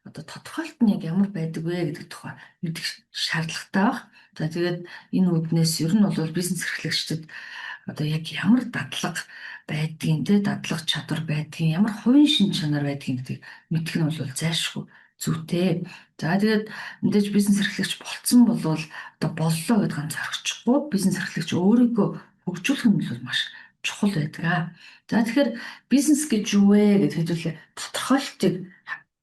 одоо тодорхойлт нь яг ямар байдаг вэ гэдэг тухай мэдэх шаардлагатай баг. За тэгээд энэ үүднээс ер нь бол бизнес эрхлэгчдэд одоо яг ямар дадлага байдгийг дадлага чадвар байдгийг ямар хувийн шин чанар байдгийг гэдэг мэдэх нь бол зайлшгүй зүйтэй. За тэгээд мэдээж бизнес эрхлэгч болцсон бол одоо боллоо гэдээ ганц орчихгүй бизнес эрхлэгч өөрийгөө хөгжүүлэх нь бол маш чухал байдаг. За тэгэхээр бизнес гэж юу вэ гэж хэдүүлээ тодорхойлтыг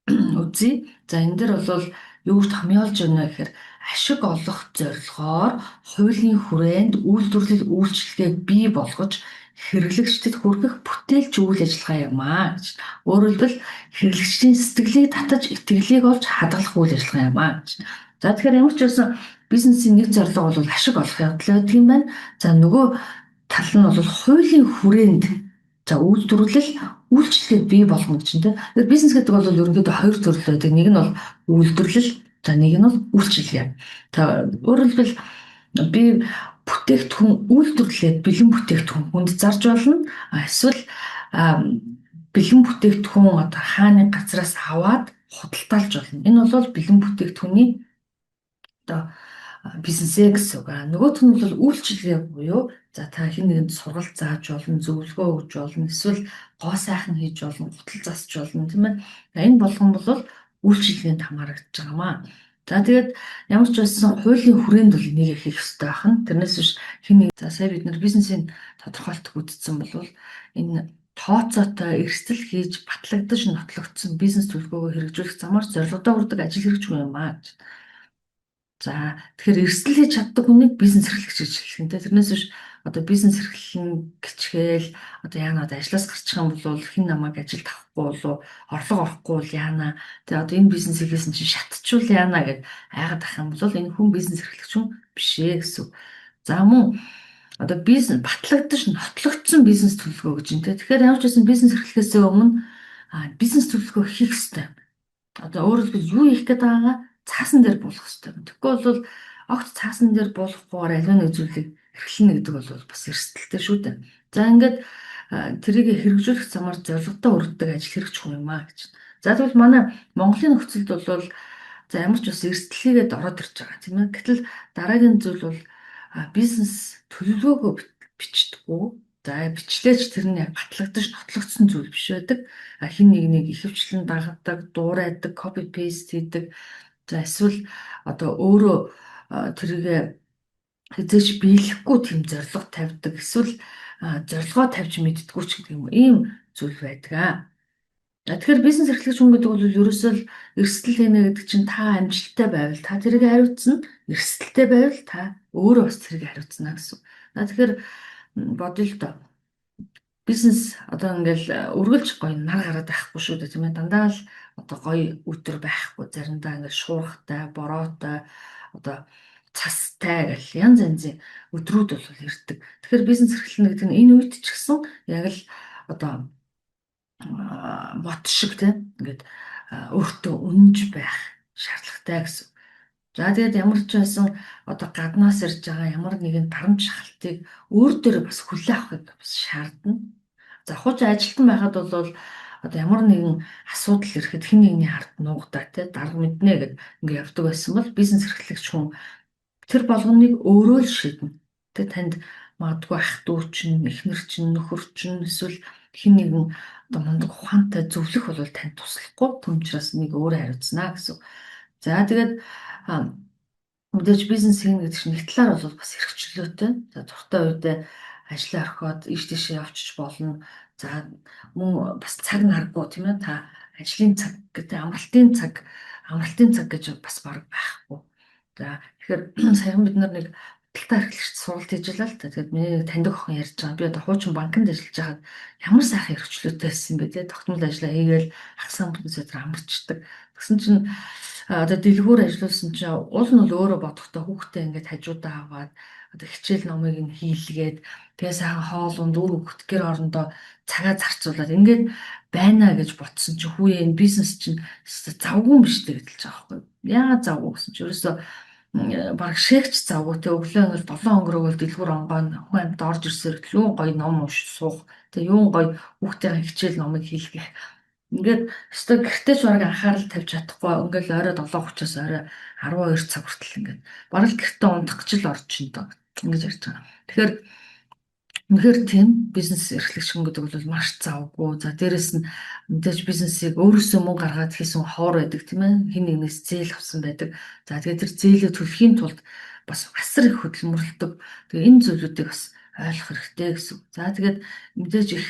үзье. За энэ дэр бол юу гэж томьёолж байна гэхээр ашиг олох зорилгоор хуулийн хүрээнд үйлдвэрлэл үйлчилгээг бий болгож хэрэглэгчдэд хүргэх бүтээлч үйл ажиллагаа юм аа гэж. Өөрөөр хэлбэл хэрэглэгчдийн сэтгэлийг татаж итгэлийг олж хадгалах үйл ажиллагаа юм аа гэж. За тэгэхээр ямар ч байсан бизнесийн нэг зорилго бол ашиг олох явдал байдаг юм байна. За нөгөө тал нь бол хуулийн хүрээнд за үйлдвэрлэл үйлчлэгээ бий болгоно гэж тийм. Тэгэхээр бизнес гэдэг бол ерөнхийдөө хоёр төрөл байдаг. Нэг нь бол үйлдвэрлэл, за нэг нь бол үйлчлэгээ. Та өөрөөр хэлбэл би бүтээгдэхүүн үйлдвэрлээд бэлэн бүтээгдэхүүн хүнд зарж болно. Эсвэл бэлэн бүтээгдэхүүн одоо хааны газраас аваад худалдаалж болно. Энэ бол бэлэн бүтээгдэхүүний одоо бизнесээ гэсэн үг. Нөгөөх нь бол үйлчлэгээ буюу за та хэн нэгэнд сургалт зааж болно, зөвлөгөө өгж болно, эсвэл гоо сайхан хийж болно, гутал засч болно тийм ээ. Энэ болгон бол үйлчлэгээнд хамаарагдаж байгаамаа. За тэгээд ямар ч байсан хуулийн хүрээнд бол энийг хийх хэрэгтэй байна. Тэрнээс биш хэн нэг за сая бид нар бизнесийн тодорхойлт үзсэн бол энэ тооцоотой эрсдэл хийж батлагдаж нотлогдсон бизнес төлөвлөгөөгөө хэрэгжүүлэх замаар зорилгодоо хүрдэг ажил хэрэгжих юм аа гэж. За тэгэхээр эрсдэл хийж чаддаг хүнийг бизнес эрхлэгч гэж хэлэх юм те. Тэрнээс биш одоо бизнес эрхлэн гिचгээл одоо яана одоо ажлаас гарчих юм бол хэн намайг ажилд авахгүй болов орлого орохгүй бол яана. Тэгээ одоо энэ бизнес хийсэн чинь шатчул яана гэд айгаад ах юм бол энэ хүн бизнес эрхлэгч хүн биш ээ гэсэн. За мөн одоо бизнес батлагдаж нотлогдсон бизнес төлөвлөгөө гэж юм те. Тэгэхээр ямар ч байсан бизнес эрхлэхээс өмнө бизнес төлөвлөгөө хийх хэрэгтэй. Одоо өөрөөр хэлбэл юу хийх гэдэг байгаагаа цаасан дээр буулгах хэрэгтэй. Тэгэхгүй бол огт цаасан дээр буулгахгүйгээр аливаа нэг зүйлийг эрхлэнэ гэдэг бол бас эрсдэлтэй шүү дээ. За ингээд тэрийг хэрэгжүүлэх замаар зорилготой өргөдөг ажил хэрэгжих юм аа гэж. За тэгвэл манай Монголын нөхцөлд бол за ямар ч бас эрсдэлийгээд ороод ирж байгаа тийм ээ. Гэтэл дараагийн зүйл бол бизнес төлөвлөгөөгөө бичдэггүй. За бичлээч тэр нь яг батлагдаж нотлогдсон зүйл биш байдаг. Хин нэг ихэвчлэн дагдаг, дуурайдаг, copy paste хийдэг. За эсвэл одоо өөрөө тэрийг хэзээч биелэхгүй тийм зорилго тавьдаг. Эсвэл зорилгоо тавьж мэддэггүй ч гэдэг юм. Ийм зүйл байдаг. Тэгэхээр бизнес эрхлэгч хүн гэдэг бол ерөөсөө эрсдэл хийнэ гэдэг чинь та амжилттай байвал та тэрийг хариуцна. Эрсдэлтэй байвал та өөрөө бас тэрийг хариуцна гэсэн. Тэгэхээр бодъё л доо. Бизнес одоо ингээл үргэлж гоё нар гараад байхгүй шүү дээ тийм ээ. Дандаа л одоо гоё өдөр байхгүй. Заримдаа ингээл шуургатай, бороотой, одоо цастай гэл янз янзын өдрүүд бол ирдэг. Тэгэхээр бизнес эрхлэнэ гэдэг нь энэ үед ч гэсэн яг л одоо бот шиг тийм ингээд өөртөө үнэнж байх шаардлагатай гэсэн. За тэгээд ямар ч байсан одоо гаднаас ирж байгаа ямар нэгэн дарамт шахалтыг өөр дээр бас хүлээн авахыг бас шаардна. За хуучин ажилтан байхад бол одоо ямар нэгэн асуудал ирэхэд хэн нэгний ард нуугдаа те дарга мэднэ гэд ингээд явдаг байсан бол бизнес эрхлэгч хүн тэр болгоныг өөрөө л шийднэ. Тэ танд магадгүй ах дүү чинь, эхнэр чинь, нөхөр чинь эсвэл хэн нэгэн одоо мундаг ухаантай зөвлөх бол танд туслахгүй. Түнчраас нэг өөрөө хариуцна гэсэн. За тэгээд мэдээж бизнес хийнэ гэдэг чинь нэг талаар бол бас эрхчлөөтэй. За дуртай үедээ ажлаа орхиод ийш тийшээ явчих болно. За мөн бас цаг наргүй тийм ээ та ажлын цаг гэдэг амралтын цаг гэж бас баг байхгүй. За тэгэхээр саяхан бид нар нэг худалдаа эрхлэгчд сургалт хийж байлаа л та. Тэгээд миний таньдаг охин ярьж байгаа. Би одоо хуучин банкнд ажиллаж байхад ямар сайхан эрхчлөөтэй байсан бэ те. Тогтмол ажиллаа хийгээл хагас амтнаас амарчдаг. Тэгсэн чинь одоо дэлгүүр ажилласан чинь уул нь бол өөрөө бодохдоо хүүхдээ ингээд хажуудаа аваад одоо хичээл номыг нь хийлгээд тэгээ сайхан хоолунд үр хөвгтгэр орондоо цагаа зарцуулаад ингээд байна гэж бодсон чинь хүүе энэ бизнес чинь завгүй юм биш дээ гэдэлж байгаа байхгүй. Яагаад завгүй гэсэн чинь ерөөсөө баг шээгч завгүй те өглөө ингээл 7 өнгөрөөгөл дэлгүүр онгойн хүн амьд орж ирсээр юу гоё ном унш суух тэгээ юу гоё хүүхдийн хичээл номыг хийлгэх Ингээд өстой гэртээ ч бараг анхаарал тавьж чадахгүй. Ингээл орой 7:30-аас орой 12 цаг хүртэл ингээд бараг л гэртээ унтах гэж л орж ин доо. Ингэж ярьж байгаа. Тэгэхээр үнэхээр тийм бизнес эрхлэгч гэдэг бол маш завгүй. За дээрэс нь мэдээж бизнесийг өөрөөсөө мөнгө гаргаад хийсэн ховор байдаг тийм ээ. Хин нэгнээс зээл авсан байдаг. За тэгээд тэр зээлээ төлөхийн тулд бас асар их хөдөлмөрлөдөг. Тэгээ энэ зүйлүүдийг бас ойлгох хэрэгтэй гэсэн. За тэгээд мэдээж их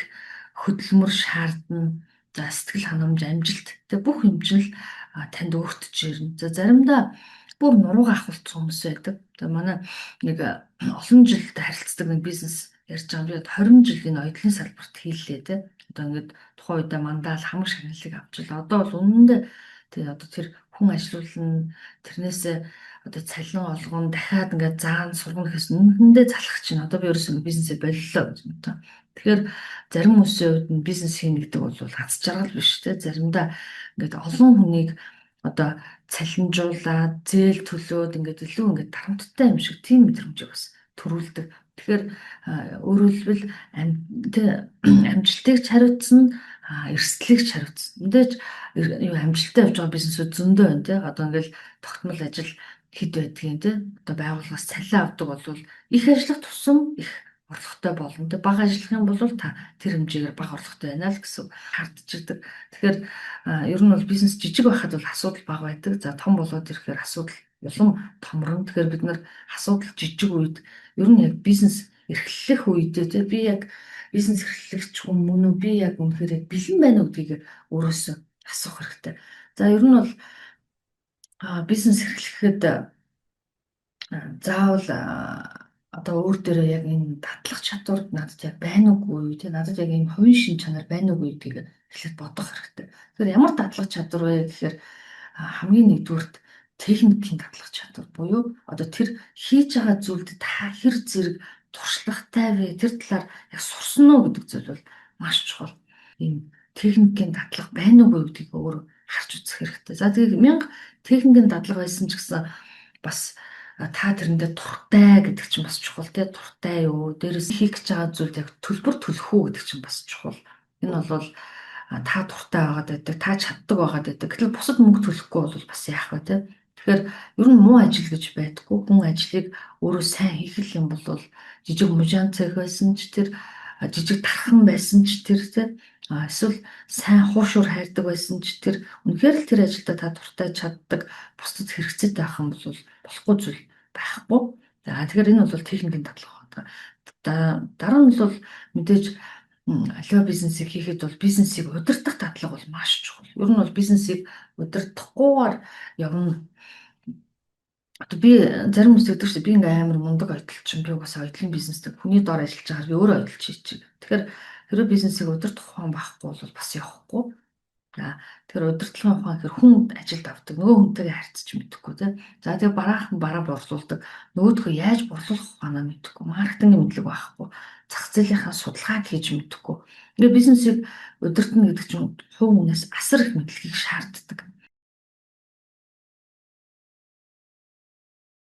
хөдөлмөр шаардна. За сэтгэл ханамж, амжилт тэгээ бүх юм чинь л танд өөртөж ирнэ. За заримдаа бүр нуруугаа ахуулсан хүмүүс байдаг. Тэгээ манай нэг олон жилд харилцдаг нэг бизнес ярьж байгаа юм. 20 жил энэ оюутлын салбарт хийлээ те. Одоо ингээд тухайн үедээ мандаал хамаг шагналыг авчил. Одоо бол үнэндээ тэгээ одоо тэр хүн ажилуулна тэрнээсээ одоо цалин олгоно дахиад ингээд заан сургана гэхээс үнэндээ залах чинь одоо би ерөөсөө бизнесээ боллоо гэж юм та. Тэгэхээр зарим хүмүүсийн хувьд нь бизнес хийнэ гэдэг бол хац жаргал биш те. Заримдаа ингээд олон хүнийг одоо цалинжуулаад зээл төлөөд ингээд илүү ингээд дарамттай юм шиг тийм мэдрэмжийг бас төрүүлдэг. Тэгэхээр өөрөөр хэлбэл амжилтыг ч хариуцсан, эрсдлийг ч хариуцсан. Мэдээж юу амжилттай явж байгаа бизнесүүд зөндөө байна те. Одоо ингээл тогтмол ажил хэд байдгийг те. Одоо байгууллагаас цалин авдаг бол их ажиллах тусам их орлоготой болно. Тэг бага ажиллах юм бол та тэр хэмжээгээр бага орлоготой байна л гэсэн хардчихдаг. Тэгэхээр ер нь бол бизнес жижиг байхад бол асуудал бага байдаг. За том болоод ирэхээр асуудал улам томрон. Тэгэхээр бид нар асуудал жижиг үед ер нь яг бизнес эрхлэх үедээ те би яг бизнес эрхлэгч хүн мөн үү би яг үнэхээр яг бэлэн байна уу гэдгийг өөрөөсөө асуух хэрэгтэй. За ер нь бол бизнес эрхлэхэд заавал одоо өөр дээрээ яг энэ татлах чадвар надад яг байна уугүй тий надад яг энэ хувийн шин чанар байна уугүй гэдгийг эхлээд бодох хэрэгтэй. Тэгэхээр ямар татлах чадвар вэ гэхээр хамгийн нэгдүгürt техникийн татлах чадвар буюу одоо тэр хийж байгаа зүйлд та хэр зэрэг туршлагатай вэ тэр талаар яг сурсан уу гэдэг зүйл бол маш чухал. Энэ техникийн татлах байна уугүй гэдгийг өөр харж үзэх хэрэгтэй. За тэгээд 1000 техникийн татлага байсан ч гэсэн бас та тэрэндээ туртай гэдэг чинь бас чухал тий туртай юу дээрээс хийх гэж байгаа зүйл яг төлбөр төлөх үү гэдэг чинь бас чухал. Энэ бол та туртай байгаад байдаг та чаддаг байгаад байдаг. Гэтэл бусад мөнгө төлөхгүй бол бас яах вэ тий. Тэгэхээр ер нь муу ажил гэж байдаггүй. Хүн ажлыг өөрөө сайн хийх юм бол жижиг мужаан цех байсан ч тэр жижиг тархан байсан ч тэр тий эсвэл сайн хуушур хайрдаг байсан ч тэр үнэхээр л тэр ажилдаа та туртай чаддаг бусдад хэрэгцээтэй байх юм бол болохгүй зүйл байхгүй. За тэгэхээр энэ бол техникийн татлага байна. Дараа нь бол мэдээж аливаа бизнесийг хийхэд бол бизнесийг удирдах татлага бол маш чухал. Ер нь бол бизнесийг удирдахгүйгээр явна. Одоо би зарим хүмүүс гэдэг чинь би ингээм амар мундаг ойдлчин би угаасаа ойдлын бизнестэй хүний доор ажиллаж байгаа би өөрөө ойдлч хийж. Тэгэхээр хэрэв бизнесийг удирдах ухаан байхгүй бол бас явахгүй. За тэгэхээр удирдлагын ухаан гэхээр хүн ажилд авдаг нөгөө хүнтэйгээ харьцаж мэдэхгүй тий. За тэгээ бараахан бараа борлуулдаг нөгөөдхөө яаж борлуулах ухаанаа мэдэхгүй маркетингийн мэдлэг байхгүй зах зээлийнхаа судалгааг хийж мэдэхгүй. Тэгээ бизнесийг удирдах гэдэг чинь хувь хүнээс асар их мэдлэгийг шаарддаг.